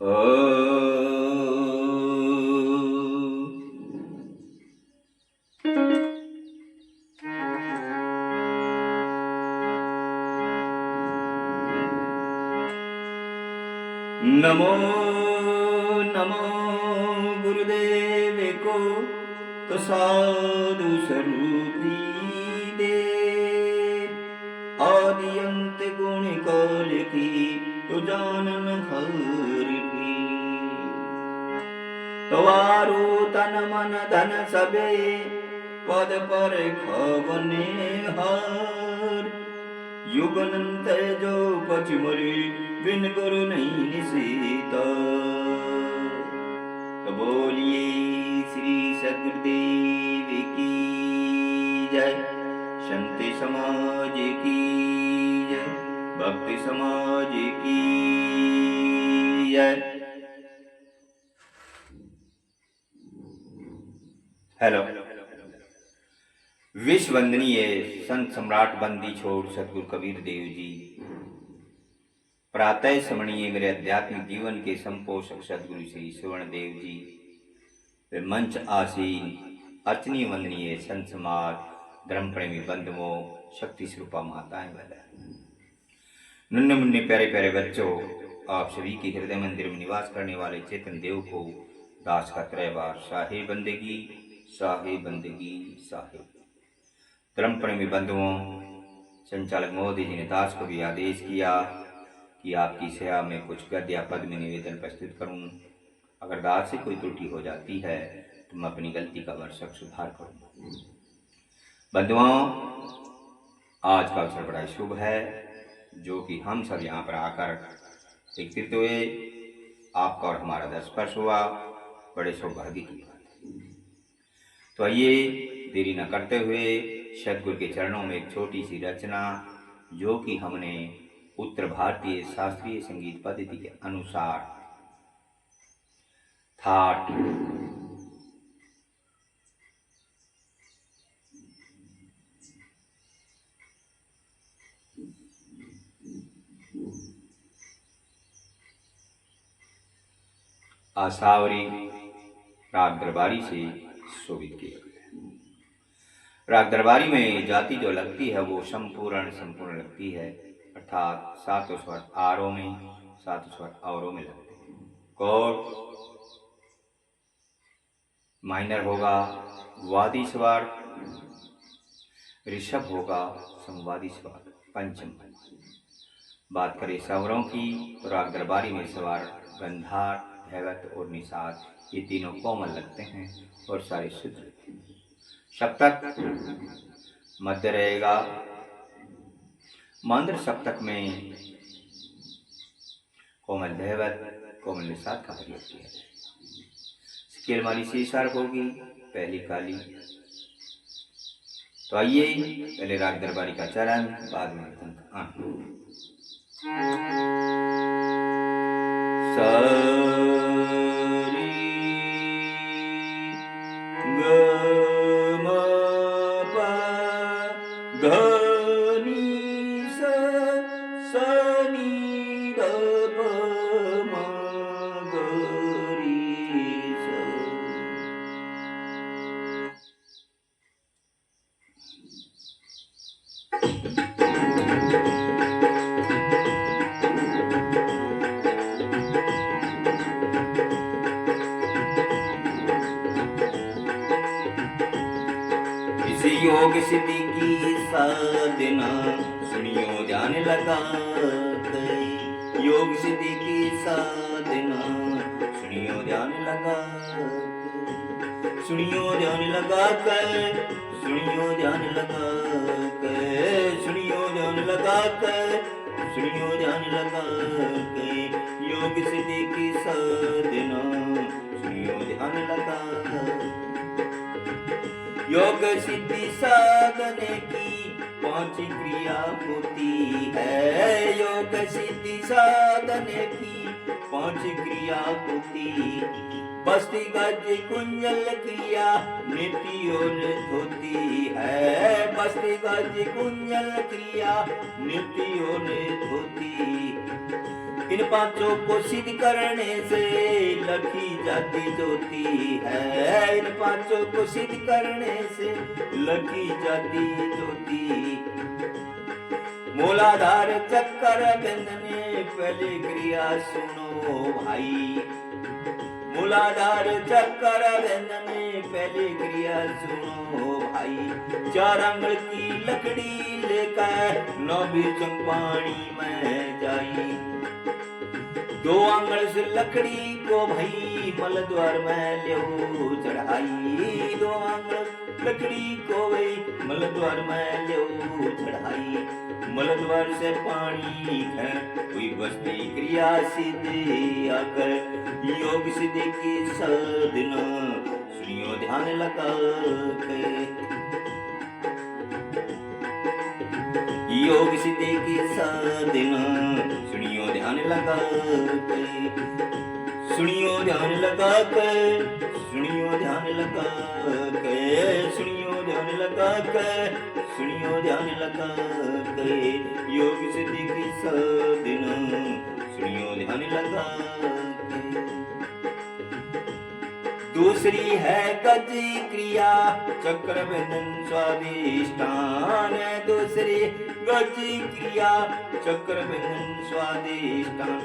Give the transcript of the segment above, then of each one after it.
ओ नमो नमो गुरुदेव को तो साधु स्वरूपी दे आदि अंत गुण काल की तो जानन हर भी तवारो तन मन धन सबे पद पर खवने हार युगनंत जो पचमरे बिन गुरु नहीं निसीता। तो बोलिए श्री सदगुरुदेव की जय, संत समाज की जय, भक्त समाज की जय। हेलो, विश्व वंदनीय संत सम्राट बंदी छोड़ सतगुरु कबीर देव जी, प्रातः स्मरणीय मेरे आध्यात्मिक जीवन के संपोषक सदगुरु श्री सुवर्ण देव जी, वे मंच आसीन अर्चनीय वंदनीय संत समाज, धर्म प्रेमी बंधुओं, शक्ति स्वरूपा माताएं, नन्हे मुन्ने प्यारे प्यारे बच्चों, आप सभी के हृदय मंदिर में निवास करने वाले चेतन देव को दास का त्रैवार साहे बंदगी, साहे बंदगी, साहे। धर्म प्रेमी बंधुओं, संचालक महोदय जी ने दास को भी आदेश किया कि आपकी सेवा में कुछ गद्य या पद में निवेदन प्रस्तुत करूं। अगर दास से कोई त्रुटि हो जाती है तो मैं अपनी गलती का भरसक सुधार करूंगा। बंधुओं, आज का अवसर बड़ा शुभ है, जो कि हम सब यहाँ पर आकर एकत्रित हुए, आपका और हमारा दर्शस्पर्श हुआ, बड़े सौभाग्य की बात है। तो आइए देरी न करते हुए सतगुरु के चरणों में एक छोटी सी रचना, जो कि हमने उत्तर भारतीय शास्त्रीय संगीत पद्धति के अनुसार थाट आसावरी राग दरबारी से शोभित किया गया। राग दरबारी में जाति जो लगती है वो संपूर्ण लगती है, अर्थात सातों स्वर आरों में, सातों स्वर औरों में लगते हैं। कौड़ माइनर होगा, वादी स्वर, ऋषभ होगा, संवादी स्वर, पंचम। बात करें स्वरों की तो राग दरबारी में स्वर गंधार, धैवत और निषाद, ये तीनों कोमल लगते हैं और सारे शुद्ध। सप्तक मध्य रहेगा। मांद्र सप्तक में कोमल धैवत, कोमल निषाद का प्रयोग किया जाए। स्केल वाली शीर्षार्क होगी, पहली काली। तो आइए पहले राग दरबारी का चरण, बाद में योग सिद्धि की साधना सुनियो ध्यान लगा कर, योग सिद्धि की साधना सुनियो ध्यान लगा कर, सुनियो ध्यान लगा कर, सुनियो ध्यान लगा कर, सुनियो ध्यान लगा कर, सुनियो ध्यान लगा कर, योग सिद्धि की साधना सुनियो ध्यान लगा कर। योग सिद्धि साधने की 5 क्रिया होती है, योग सिद्धि साधने की 5 क्रिया होती। बस्ती गज कुंजल क्रिया नित्य और होती है, बस्ती गज कुंजल क्रिया नित्य और होती। इन पांचों को सिद्ध करने से लखी जाती ज्योति है। इन पांचों को सिद्ध करने से लखी जाती ज्योति। मूलाधार चक्कर बंधने पहले क्रिया सुनो भाई। मूलाधार चक्कर बंधने पहले क्रिया सुनो भाई। 4 आंगल की लकड़ी लेकर नौबी पानी में जाई। 2 आंगल से लकड़ी को भाई मल द्वार में ले चढ़ाई। 2 आंगल लकड़ी को भाई मल द्वार में ले चढ़ाई। मल द्वार से पानी है कोई बस्ती क्रिया सिद्धि आकर योग सिद्धि की साधना सुनियो ध्यान लगा के। योग सिद्धि की साधना सुनियो ध्यान लगा के। सुनियो ध्यान लगा के। सुनियो ध्यान लगा के। सुनियो ध्यान लगा के। सुनियो ध्यान लगा के। योग सिद्धि की साधना सुनियो ध्यान लगा के। दूसरी है गज क्रिया चक्र बंधन स्वादिष्ठान। दूसरी गज क्रिया चक्र बंधन स्वादिष्ठान।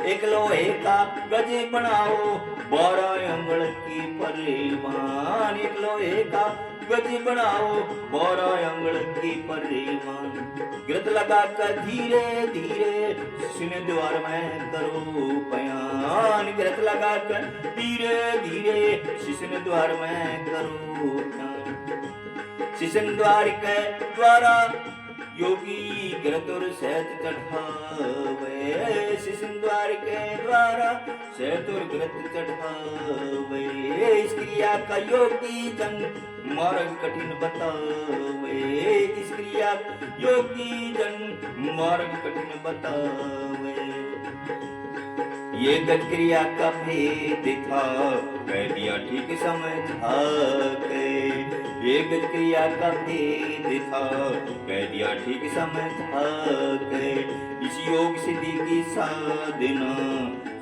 एक लोहे का गज बनाओ 12 अंगुल की परिमाण। एक लोहे का गज बनाओ 12 अंगुल की परिमाण। गिरत लगा कर धीरे धीरे सिने द्वार में करो बयान। गिरत लगा कर धीरे धीरे सिने द्वार में करो बयान। सिसन द्वार के द्वारा योगी गिरतुर सहत चढ़ावे। सिसन द्वार के द्वारा सहतुर गिरत चढ़ावे। इस क्रिया का योगी जन मार्ग कठिन बतावे। इस क्रिया योगी जन मार्ग कठिन बतावे। ये गज क्रिया का भेद था कह दिया ठीक समझा के। ये गज क्रिया का भेद था कह दिया ठीक समझा के। इस योग सिद्धि की साधना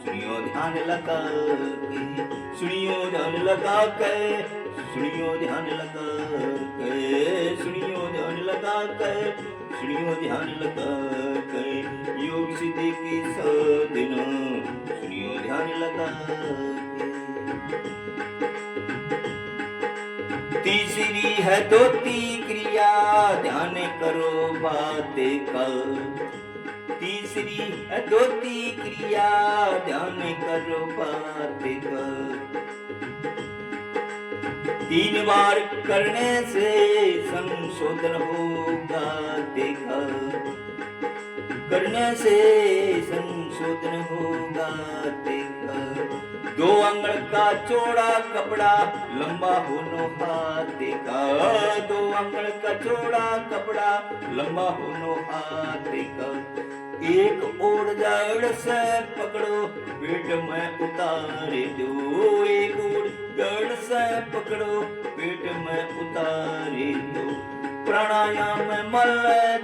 सुनियो ध्यान लगा के। सुनियो ध्यान लगा के। सुनियो ध्यान लगा के। सुनियो ध्यान लगा के। सुनियो ध्यान लगा के। योग सिद्धि की साधना सुनियो ध्यान लगा के। तीसरी है दोती क्रिया ध्यान करो बातें का। तीसरी है दोती क्रिया ध्यान करो बातें का। 3 बार करने से संशोधन होगा देखा। करने से संशोधन होगा देखा। 2 अंगल का चौड़ा कपड़ा लंबा होनो हाथ देखा। 2 अंगल का चौड़ा कपड़ा लंबा होनो हाथ देखा। एक ओर जड़ से पकड़ो पेट में उतारे दो। एक ओर जड़ से पकड़ो पेट में उतारे दो। प्राणायाम मल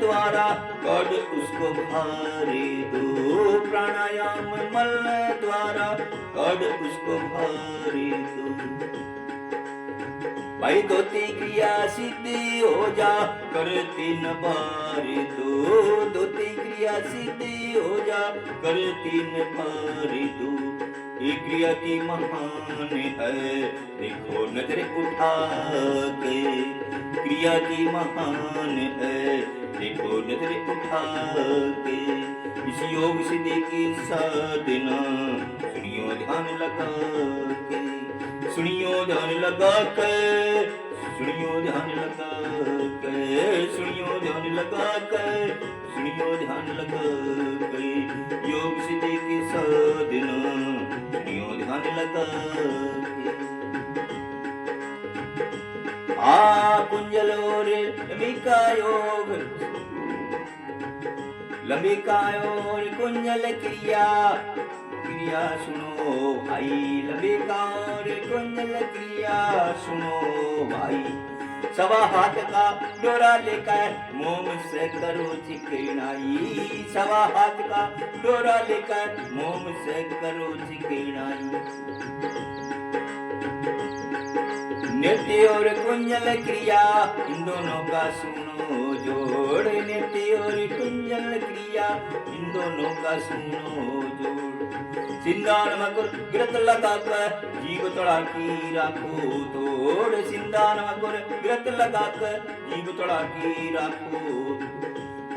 द्वारा कड उसको भारे दो। प्राणायाम मल द्वारा कड उसको भारे दो। भाई दोती क्रिया सिद्धि हो जा कर 3 बार दो। दोती क्रिया सिद्धि हो जा कर 3 बार दो। ये क्रिया की महान है देखो नजर उठा के। क्रिया की महान है देखो नजर उठा के। इस योग सिद्धि की साधना सुनियो ध्यान लगा के। सुनियो ध्यान लगा के। सुनियो ध्यान लगा के। सुनियो ध्यान लगा के। सुनियो ध्यान लगा के। योग सिद्धि की साधना सुनियो ध्यान लगा के। कुंजल और लंबिका योग। लंबिका और कुंजल क्रिया क्रिया सुनो भाई। लंबिका और कुंजल क्रिया सुनो भाई। सवा हाथ का डोरा लेकर मोम से करो चिकनाई, सवा हाथ का डोरा लेकर मोम से करो चिकनाई। नृत्य और कुंजल क्रिया इन दोनों का सुनो जोड़, नृत्य और कुंजल क्रिया इन दोनों का सुनो जोड़। सिंदान मकुर गिरत लगाकर जीव तोड़ा की राखो तोड़, सिंदान मकुर गिरत लगाकर जीव तोड़ा की राखो।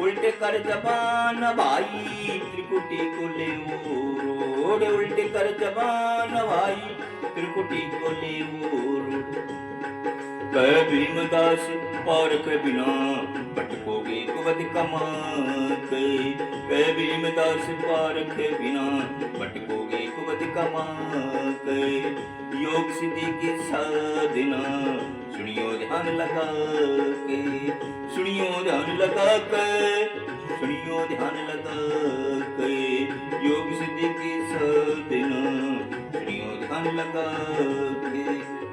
उल्टे कर जबान भाई त्रिकुटी को ले रोड, उल्टे कर जबान भाई त्रिकुटी को ले रोड। कह भीमदास पारख बिना भटकोगे कुबद कमा के, कह भीमदास पारख बिना भटकोगे कुबद कमा के। योग सिद्धि की साधना सुनियो ध्यान लगा के, सुनियो ध्यान लगा के, सुनियो ध्यान लगा के। योग सिद्धि की साधना सुनियो ध्यान लगा के।